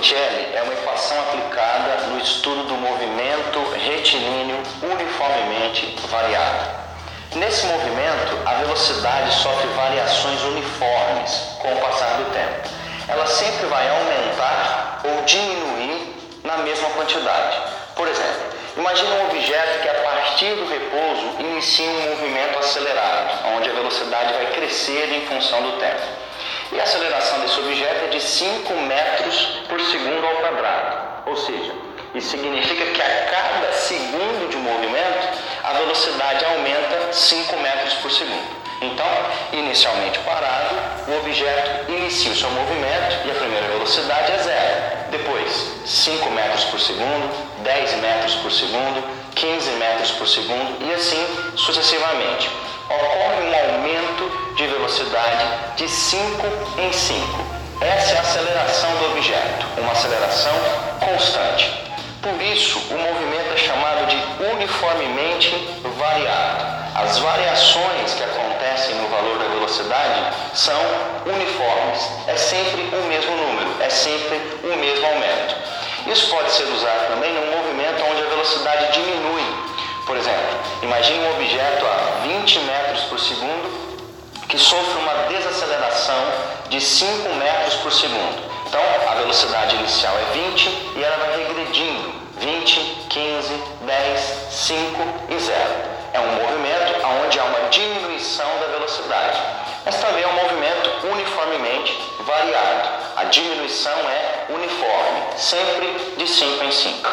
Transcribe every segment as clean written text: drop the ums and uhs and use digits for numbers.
Torricelli é uma equação aplicada no estudo do movimento retilíneo uniformemente variado. Nesse movimento, a velocidade sofre variações uniformes com o passar do tempo. Ela sempre vai aumentar ou diminuir na mesma quantidade. Por exemplo, imagine um objeto que a partir do repouso inicia um movimento acelerado, onde a velocidade vai crescer em função do tempo. E a aceleração desse objeto é de 5 metros por segundo ao quadrado. Ou seja, isso significa que a cada segundo de movimento, a velocidade aumenta 5 metros por segundo. Então, inicialmente parado, o objeto inicia o seu movimento e a primeira velocidade é 0. Depois, 5 metros por segundo, 10 metros por segundo, 15 metros por segundo e assim sucessivamente. Ocorre um aumento de velocidade de 5 em 5. Essa é a aceleração do objeto, uma aceleração constante. Por isso, o movimento é chamado de uniformemente variado. As variações que acontecem no valor da velocidade são uniformes. É sempre o mesmo número, é sempre o mesmo aumento. Isso pode ser usado também num movimento onde a velocidade diminui. Por exemplo, imagine um objeto a 20 metros por segundo que sofre uma desaceleração de 5 metros por segundo. Então, a velocidade inicial é 20 e ela vai regredindo. 20, 15, 10, 5 e 0. É um movimento onde há uma diminuição da velocidade. Mas também é um movimento uniformemente variado. A diminuição é uniforme, sempre de 5 em 5.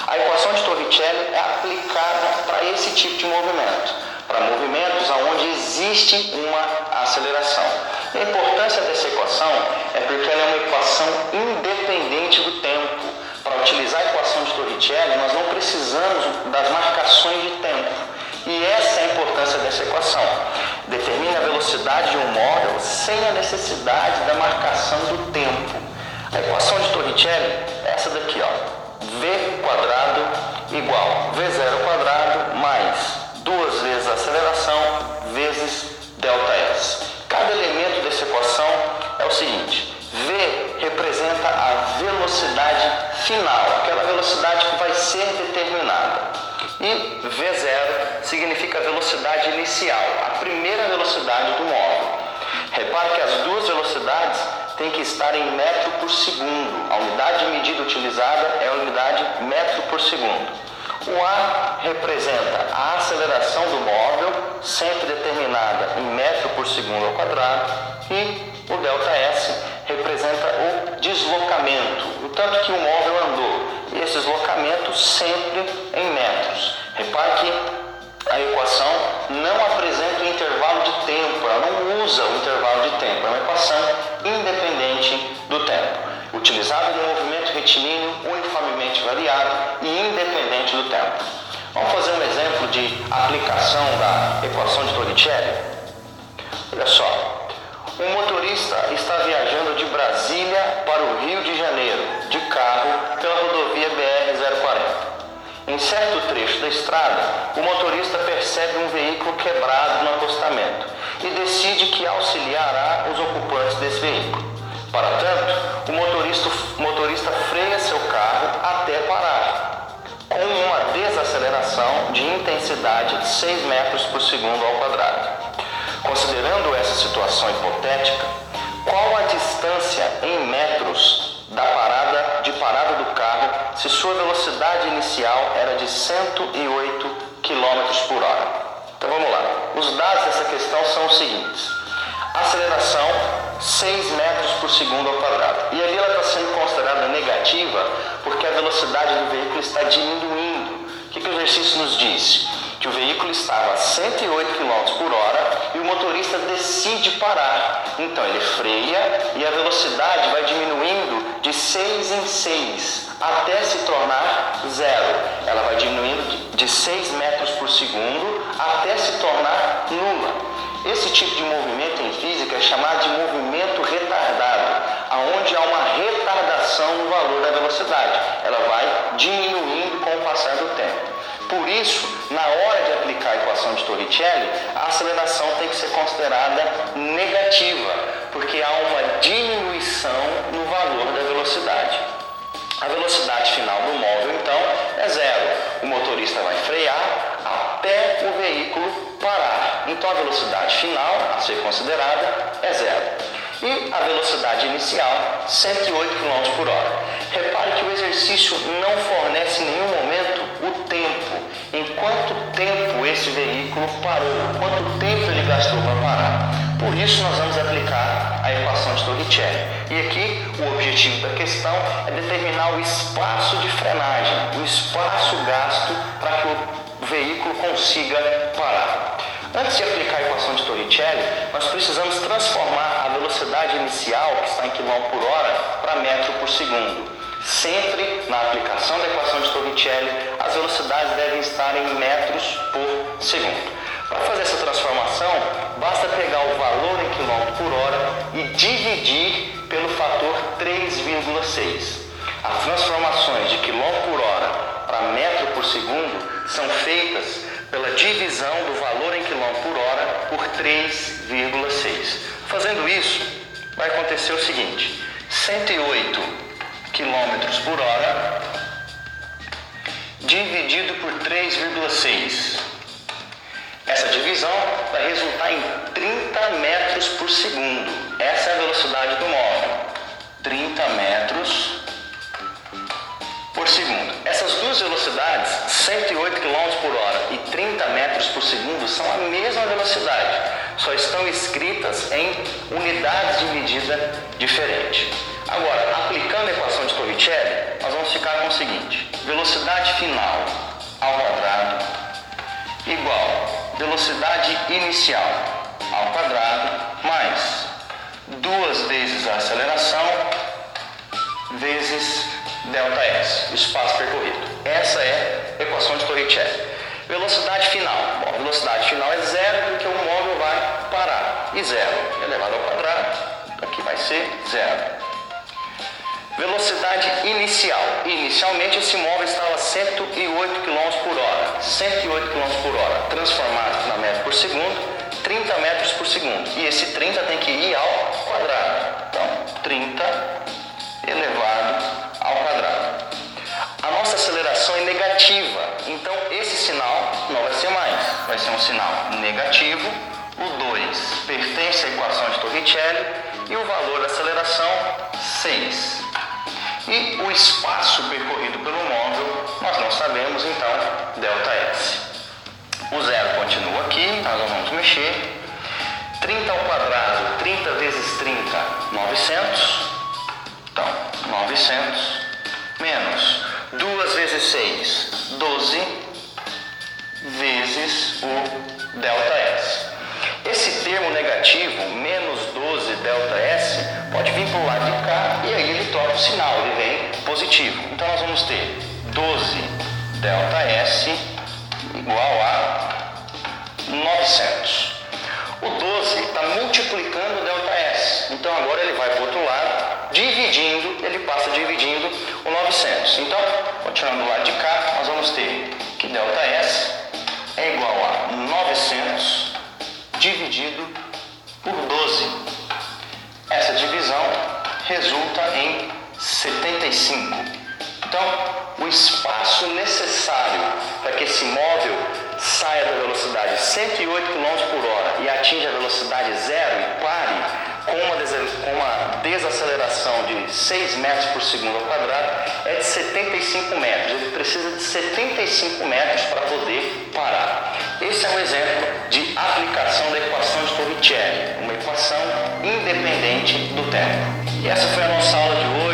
A equação de Torricelli é aplicada para esse tipo de movimento, para movimentos onde existe uma aceleração. A importância dessa equação é porque ela é uma equação independente do tempo. Para utilizar a equação de Torricelli, nós não precisamos das marcações de tempo. E essa é a importância dessa equação. Determina a velocidade de um móvel sem a necessidade da marcação do tempo. A equação de Torricelli é essa daqui, ó. V quadrado igual V0 quadrado mais 2 vezes a aceleração vezes ΔS. Cada elemento dessa equação é o seguinte: V representa a velocidade final, aquela velocidade que vai ser determinada. E V0 significa a velocidade inicial, a primeira velocidade do móvel. Repare que as duas velocidades têm que estar em metro por segundo. A unidade de medida utilizada é a unidade metro por segundo. O A representa a aceleração do móvel, sempre determinada em metro por segundo ao quadrado, e o ΔS representa o deslocamento, o tanto que o móvel andou, e esse deslocamento sempre em metros. Repare que a equação não apresenta o intervalo de tempo, ela não usa o intervalo de tempo, é uma equação independente do tempo, utilizada no movimento retilíneo uniformemente variado e independente do tempo. Vamos fazer um exemplo de aplicação da equação de Torricelli? Olha só. Um motorista está viajando de Brasília para o Rio de Janeiro, de carro, pela rodovia BR-040. Em certo trecho da estrada, o motorista percebe um veículo quebrado no acostamento e decide que auxiliará os ocupantes desse veículo. Para tanto, o motorista freia seu carro até parar, com uma desaceleração de intensidade de 6 metros por segundo ao quadrado. Considerando essa situação hipotética, qual a distância em metros de parada do carro se sua velocidade inicial era de 108 km por hora? Então vamos lá. Os dados dessa questão são os seguintes. Aceleração 6 metros por segundo ao quadrado. E ali ela está sendo considerada negativa porque a velocidade do veículo está diminuindo. O que o exercício nos diz? Que o veículo estava a 108 km por hora e o motorista decide parar. Então ele freia e a velocidade vai diminuindo de 6 em 6 até se tornar 0. Ela vai diminuindo de 6 metros por segundo até se tornar nula. Esse tipo de movimento em física é chamado de movimento retardado, onde há uma retardação no valor da velocidade. Ela vai diminuindo com o passar do tempo. Por isso, na hora de aplicar a equação de Torricelli, a aceleração tem que ser considerada negativa, porque há uma diminuição no valor da velocidade. A velocidade final do móvel, então, é zero. O motorista vai frear até o veículo parar. Então, a velocidade final a ser considerada é zero. E a velocidade inicial, 108 km por hora. Repare que o exercício não fornece em nenhum momento o tempo. Em quanto tempo esse veículo parou, quanto tempo ele gastou para parar. Por isso nós vamos aplicar a equação de Torricelli. E aqui o objetivo da questão é determinar o espaço de frenagem, o espaço gasto para que o veículo consiga parar. Antes de aplicar a equação de Torricelli, nós precisamos transformar a velocidade inicial, que está em km por hora, para metro por segundo. Sempre na aplicação da equação de Torricelli, as velocidades devem estar em metros por segundo. Para fazer essa transformação, basta pegar o valor em km por hora e dividir pelo fator 3,6. As transformações de km por hora para metro por segundo são feitas pela divisão do valor em km por hora por 3,6. Fazendo isso, vai acontecer o seguinte: 108 km por hora dividido por 3,6. Essa divisão vai resultar em 30 metros por segundo. Essa é a velocidade do móvel. 30 metros por segundo. Essas duas velocidades, 108 km por hora e 30 metros por segundo, são a mesma velocidade, só estão escritas em unidades de medida diferentes. Agora, aplicando a equação de Torricelli, nós vamos ficar com o seguinte: velocidade final ao quadrado igual velocidade inicial ao quadrado mais 2 vezes a aceleração vezes ΔS, o espaço percorrido. Essa é a equação de Torricelli. Velocidade final. Bom, velocidade final é zero porque o móvel vai parar. E zero elevado ao quadrado, aqui vai ser zero. Velocidade inicial. Inicialmente esse móvel estava a 108 km por hora. 108 km por hora transformado na metro por segundo, 30 metros por segundo. E esse 30 tem que ir ao quadrado. Então, 30 elevado ao quadrado. A nossa aceleração é negativa, então esse sinal não vai ser mais, vai ser um sinal negativo. O 2 pertence à equação de Torricelli e o valor da aceleração, 6. E o espaço percorrido pelo móvel, nós não sabemos, então, ΔS. O zero continua aqui, nós não vamos mexer. 30 ao quadrado, 30 vezes 30, 900. Então, 900 menos 2 vezes 6, 12 vezes o ΔS. Esse termo negativo, menos 12 ΔS, pode vir para o lado de cá e aí ele troca o sinal, ele vem positivo. Então nós vamos ter 12 ΔS igual a 900. O 12 está multiplicando o ΔS, então agora ele vai para o outro lado, dividindo, ele passa dividindo o 900. Então, continuando do lado de cá, nós vamos ter que ΔS é igual a 900 dividido por 12. Essa divisão resulta em 75. Então, o espaço necessário para que esse móvel saia da velocidade 108 km por hora e atinja a velocidade zero e pare com uma desaceleração de 6 metros por segundo ao quadrado é de 75 metros. Ele precisa de 75 metros para poder parar. Esse é um exemplo de aplicação da equação de Torricelli, uma equação independente do tempo. E essa foi a nossa aula de hoje.